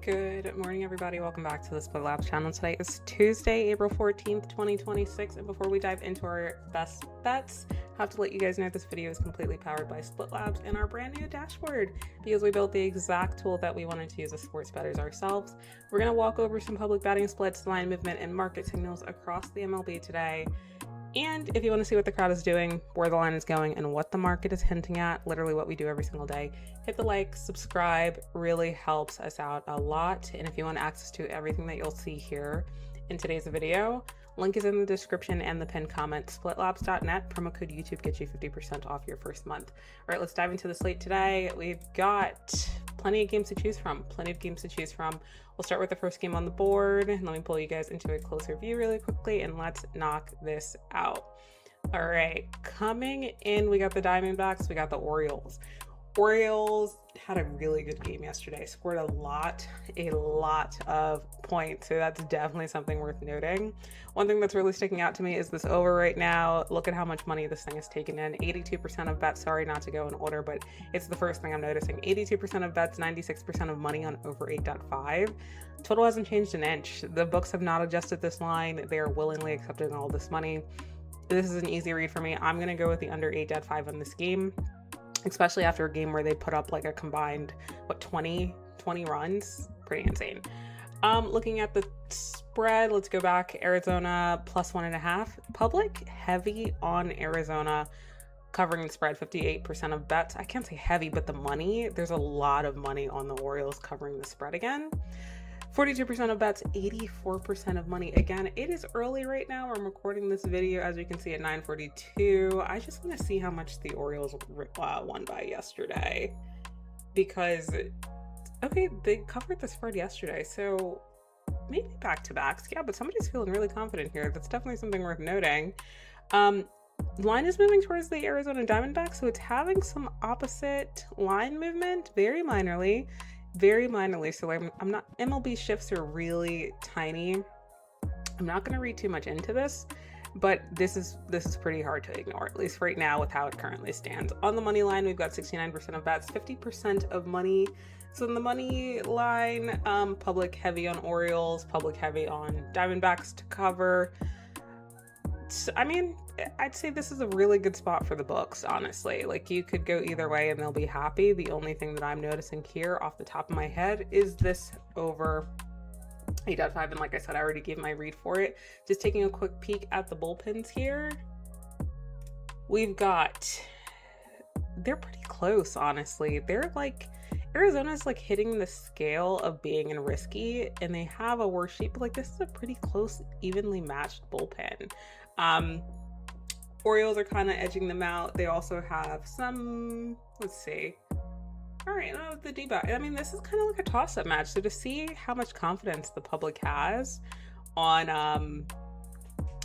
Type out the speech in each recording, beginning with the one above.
Good morning, everybody. Welcome back to the Split Labs channel. Today is Tuesday, April 14th, 2026. And before we dive into our best bets, I have to let you guys know this video is completely powered by Split Labs and our brand new dashboard because we built the exact tool that we wanted to use as sports bettors ourselves. We're going to walk over some public betting splits, line movement, and market signals across the MLB today. And if you want to see what the crowd is doing, where the line is going, and what the market is hinting at, literally what we do every single day, hit the like, subscribe, really helps us out a lot. And if you want access to everything that you'll see here in today's video, link is in the description and the pinned comment. Splitlabs.net, promo code YouTube gets you 50% off your first month. All right, let's dive into the slate today. We've got plenty of games to choose from. We'll start with the first game on the board. Let me pull you guys into a closer view really quickly and let's knock this out. All right, coming in, we got the Diamondbacks, we got the Orioles. Orioles had a really good game yesterday, scored a lot of points, so that's definitely something worth noting. One thing that's really sticking out to me is this over right now. Look at how much money this thing has taken in. 82% of bets, sorry not to go in order, but it's the first thing I'm noticing. 82% of bets, 96% of money on over 8.5. Total hasn't changed an inch. The books have not adjusted this line. They are willingly accepting all this money. This is an easy read for me. I'm going to go with the under 8.5 on this game, especially after a game where they put up like a combined, 20 runs. Pretty insane. Looking at the spread, let's go back. Arizona plus 1.5. Public heavy on Arizona covering the spread, 58% of bets. I can't say heavy, but the money, there's a lot of money on the Orioles covering the spread again. 42% of bets, 84% of money. Again, it is early right now. I'm recording this video, as you can see, at 9:42. I just want to see how much the Orioles won by yesterday. Because, okay, they covered the spread yesterday, so maybe back-to-backs. Yeah, but somebody's feeling really confident here. That's definitely something worth noting. Line is moving towards the Arizona Diamondbacks, so it's having some opposite line movement, very minorly. So I'm not, MLB shifts are really tiny. I'm not going to read too much into this, but this is pretty hard to ignore, at least right now with how it currently stands. On the money line, we've got 69% of bets, 50% of money. So in the money line, public heavy on Orioles, public heavy on Diamondbacks to cover. I mean, I'd say this is a really good spot for the books, honestly. Like, you could go either way and they'll be happy. The only thing that I'm noticing here off the top of my head is this over 8.5. And like I said, I already gave my read for it. Just taking a quick peek at the bullpens here. We've got, they're pretty close, honestly. They're like, Arizona's like hitting the scale of being in risky, and they have a worse shape, but like this is a pretty close, evenly matched bullpen. Orioles are kind of edging them out. They also have some, let's see. All right, the D-back. I mean, this is kind of like a toss-up match. So to see how much confidence the public has on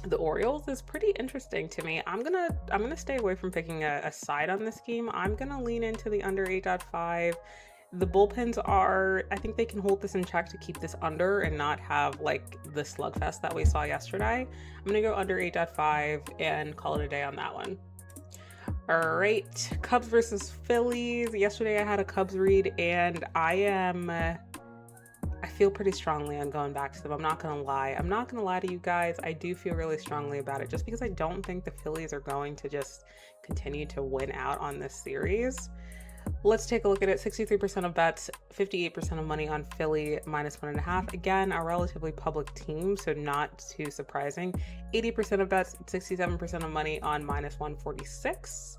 the Orioles is pretty interesting to me. I'm gonna stay away from picking a side on this game. I'm gonna lean into the under 8.5. The bullpens are, I think they can hold this in check to keep this under and not have like the slugfest that we saw yesterday. I'm gonna go under 8.5 and call it a day on that one. All right, Cubs versus Phillies. Yesterday I had a Cubs read and I feel pretty strongly on going back to them. I'm not gonna lie to you guys. I do feel really strongly about it just because I don't think the Phillies are going to just continue to win out on this series. Let's take a look at it. 63% of bets, 58% of money on Philly minus 1.5. Again, a relatively public team, so not too surprising. 80% of bets, 67% of money on minus 146.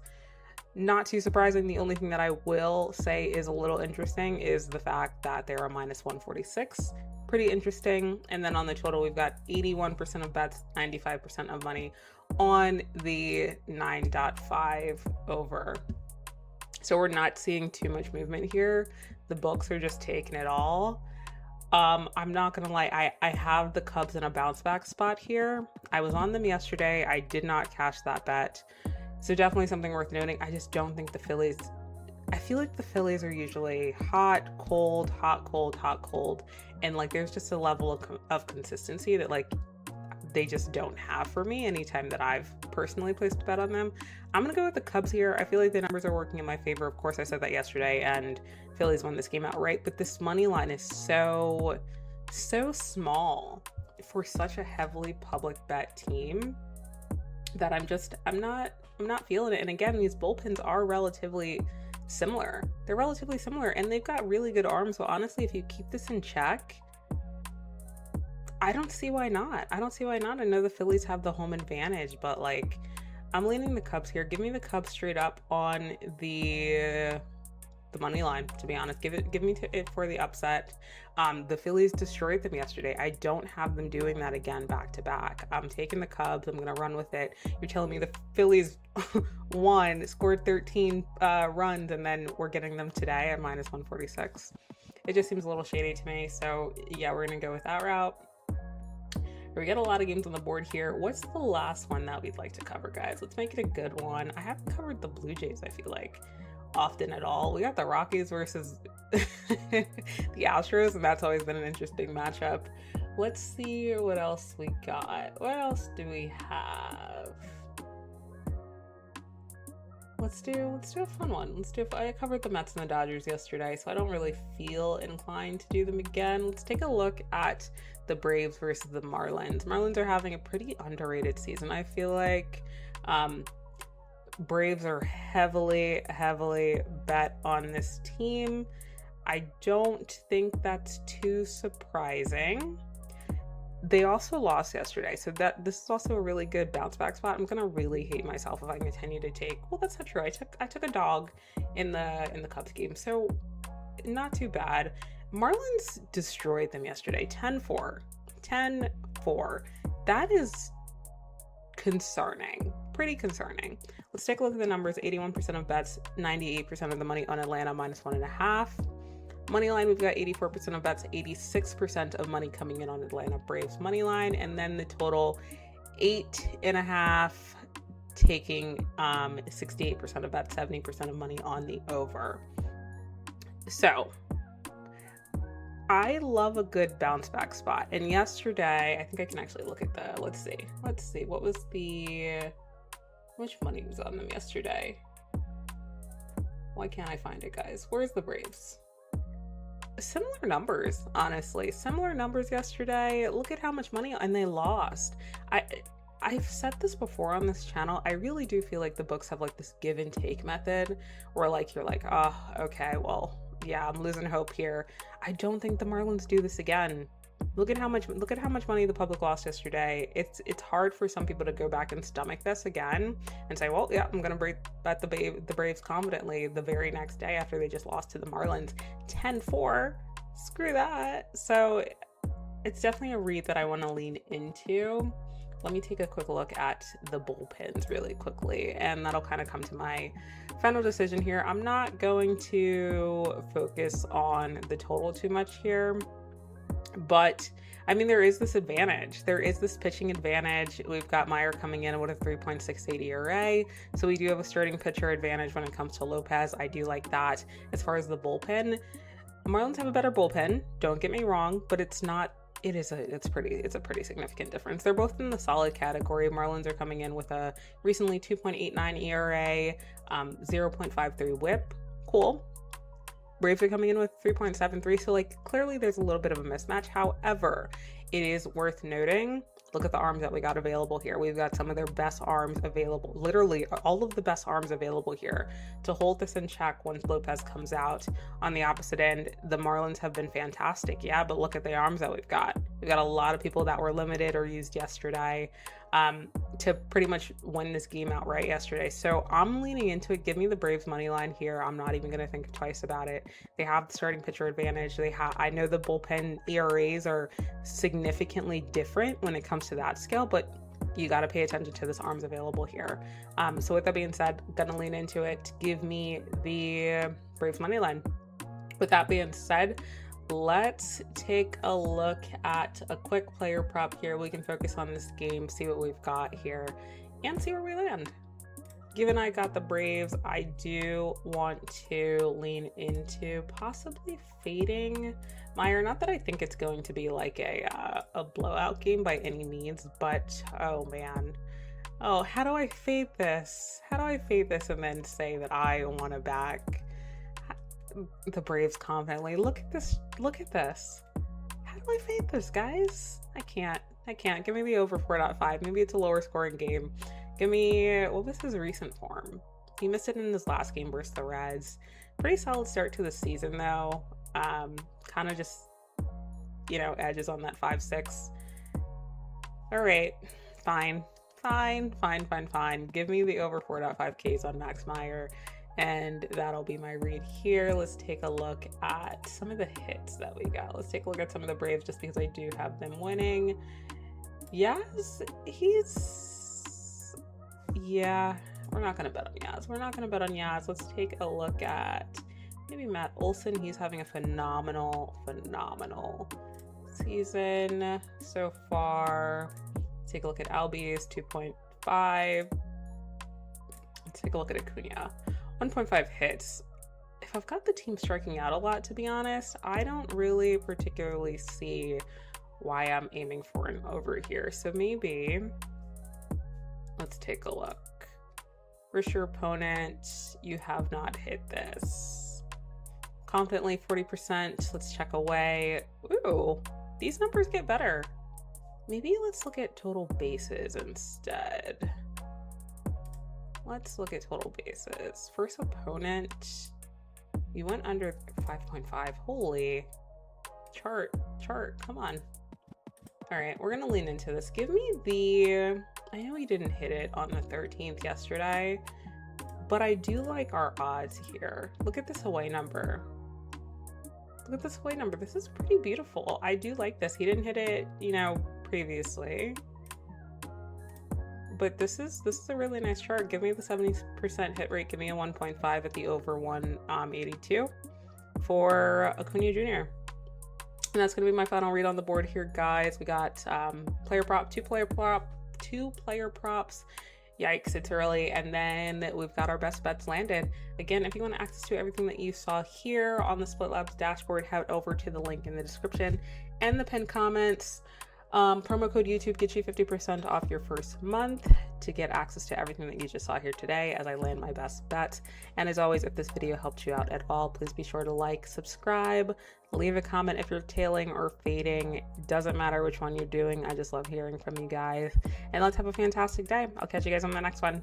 Not too surprising. The only thing that I will say is a little interesting is the fact that they're a minus 146. Pretty interesting. And then on the total, we've got 81% of bets, 95% of money on the 9.5 over. So we're not seeing too much movement here. The books are just taking it all. I'm not gonna lie, I have the Cubs in a bounce back spot here. I was on them yesterday. I did not cash that bet. So definitely something worth noting. I just don't think the Phillies, I feel like the Phillies are usually hot, cold, hot, cold, hot, cold. And like there's just a level of consistency that like they just don't have for me anytime that I've personally placed a bet on them. I'm going to go with the Cubs here. I feel like the numbers are working in my favor. Of course, I said that yesterday, and Phillies won this game outright, but this money line is so small for such a heavily public bet team that I'm not feeling it. And again, these bullpens are relatively similar. They're relatively similar, and they've got really good arms. So honestly, if you keep this in check, I don't see why not. I know the Phillies have the home advantage, but like, I'm leaning the Cubs here. Give me the Cubs straight up on the money line, to be honest. Give me it for the upset. The Phillies destroyed them yesterday. I don't have them doing that again back to back. I'm taking the Cubs. I'm gonna run with it. You're telling me the Phillies scored 13 runs, and then we're getting them today at -146. It just seems a little shady to me. So yeah, we're gonna go with that route. We get a lot of games on the board here. What's the last one that we'd like to cover, guys? Let's make it a good one. I haven't covered the Blue Jays, I feel like, often at all. We got the Rockies versus the Astros, and that's always been an interesting matchup. Let's see what else we got. What else do we have? Let's do a fun one. I covered the Mets and the Dodgers yesterday, so I don't really feel inclined to do them again. Let's take a look at the Braves versus the Marlins. Marlins are having a pretty underrated season, I feel like. Braves are heavily bet on this team. I don't think that's too surprising. They also lost yesterday, so this is also a really good bounce back spot. I'm gonna really hate myself if I continue to take. Well, that's not true. I took a dog in the Cubs game, so not too bad. Marlins destroyed them yesterday, 10-4. That is concerning, pretty concerning. Let's take a look at the numbers. 81% of bets, 98% of the money on Atlanta -1.5. Money line, we've got 84% of bets, 86% of money coming in on Atlanta Braves money line, and then the total 8.5 taking 68% of bets, 70% of money on the over. So I love a good bounce back spot. And yesterday, I think I can actually look at the, let's see, what was which money was on them yesterday? Why can't I find it, guys? Where's the Braves? Similar numbers, honestly. Similar numbers yesterday. Look at how much money, and they lost. I've said this before on this channel. I really do feel like the books have like this give and take method where like you're like, oh, okay, well, yeah, I'm losing hope here. I don't think the Marlins do this again. Look at how much money the public lost yesterday. It's hard for some people to go back and stomach this again and say, well, yeah, I'm gonna bet the Braves confidently the very next day after they just lost to the Marlins 10-4. Screw that. So it's definitely a read that I want to lean into. Let me take a quick look at the bullpens really quickly, and that'll kind of come to my final decision here. I'm not going to focus on the total too much here, but I mean, there is this advantage. There is this pitching advantage. We've got Meyer coming in with a 3.68 ERA, so we do have a starting pitcher advantage when it comes to Lopez. I do like that. As far as the bullpen, Marlins have a better bullpen, don't get me wrong, but it's a pretty significant difference. They're both in the solid category. Marlins are coming in with a recently 2.89 ERA, 0.53 whip. Cool. Braves are coming in with 3.73, so like clearly there's a little bit of a mismatch. However, it is worth noting, look at the arms that we got available here. We've got some of their best arms available, literally all of the best arms available here to hold this in check once Lopez comes out. On the opposite end, the Marlins have been fantastic, yeah, but look at the arms that we've got. We've got a lot of people that were limited or used yesterday to pretty much win this game outright yesterday. So I'm leaning into it. Give me the Braves money line here. I'm not even going to think twice about it. They have the starting pitcher advantage. I know the bullpen ERAs are significantly different when it comes to that scale, but you got to pay attention to this arms available here. So with that being said, gonna lean into it. Give me the Braves money line. With that being said, let's take a look at a quick player prop here. We can focus on this game, see what we've got here, and see where we land. given I got the Braves, I do want to lean into possibly fading Meyer. Not that I think it's going to be like a blowout game by any means, but oh man. Oh, how do I fade this? How do I fade this and then say that I want to back the Braves confidently? Look at this. Look at this. How do I fade this, guys? I can't. Give me the over 4.5. Maybe it's a lower scoring game. Give me, what was his recent form? He missed it in his last game versus the Reds. Pretty solid start to the season though. Kind of just, you know, edges on that 5-6. All right, fine. Give me the over 4.5 Ks on Max Meyer, and that'll be my read here. Let's take a look at some of the hits that we got. Let's take a look at some of the Braves just because I do have them winning. Yes, yeah, we're not going to bet on Yaz. Let's take a look at maybe Matt Olson. He's having a phenomenal season so far. Take a look at Albies, 2.5. Let's take a look at Acuna, 1.5 hits. If I've got the team striking out a lot, to be honest, I don't really particularly see why I'm aiming for an over here. So maybe, let's take a look. Where's your opponent? You have not hit this. Confidently 40%. Let's check away. Ooh, these numbers get better. Maybe let's look at total bases instead. Let's look at total bases. First opponent, you went under 5.5. Holy chart, come on. All right, we're gonna lean into this. Give me the, I know he didn't hit it on the 13th yesterday, but I do like our odds here. Look at this away number. This is pretty beautiful. I do like this. He didn't hit it, you know, previously, but this is a really nice chart. Give me the 70% hit rate. Give me a 1.5 at the over 182 for Acuna Jr. And that's going to be my final read on the board here, guys. We got player prop, two player props. Yikes, it's early. And then we've got our best bets landed. Again, if you want access to everything that you saw here on the Split Labs dashboard, head over to the link in the description and the pinned comments. Promo code YouTube gets you 50% off your first month to get access to everything that you just saw here today as I land my best bets. And as always, if this video helped you out at all, please be sure to like, subscribe, leave a comment if you're tailing or fading. Doesn't matter which one you're doing. I just love hearing from you guys. And let's have a fantastic day. I'll catch you guys on the next one.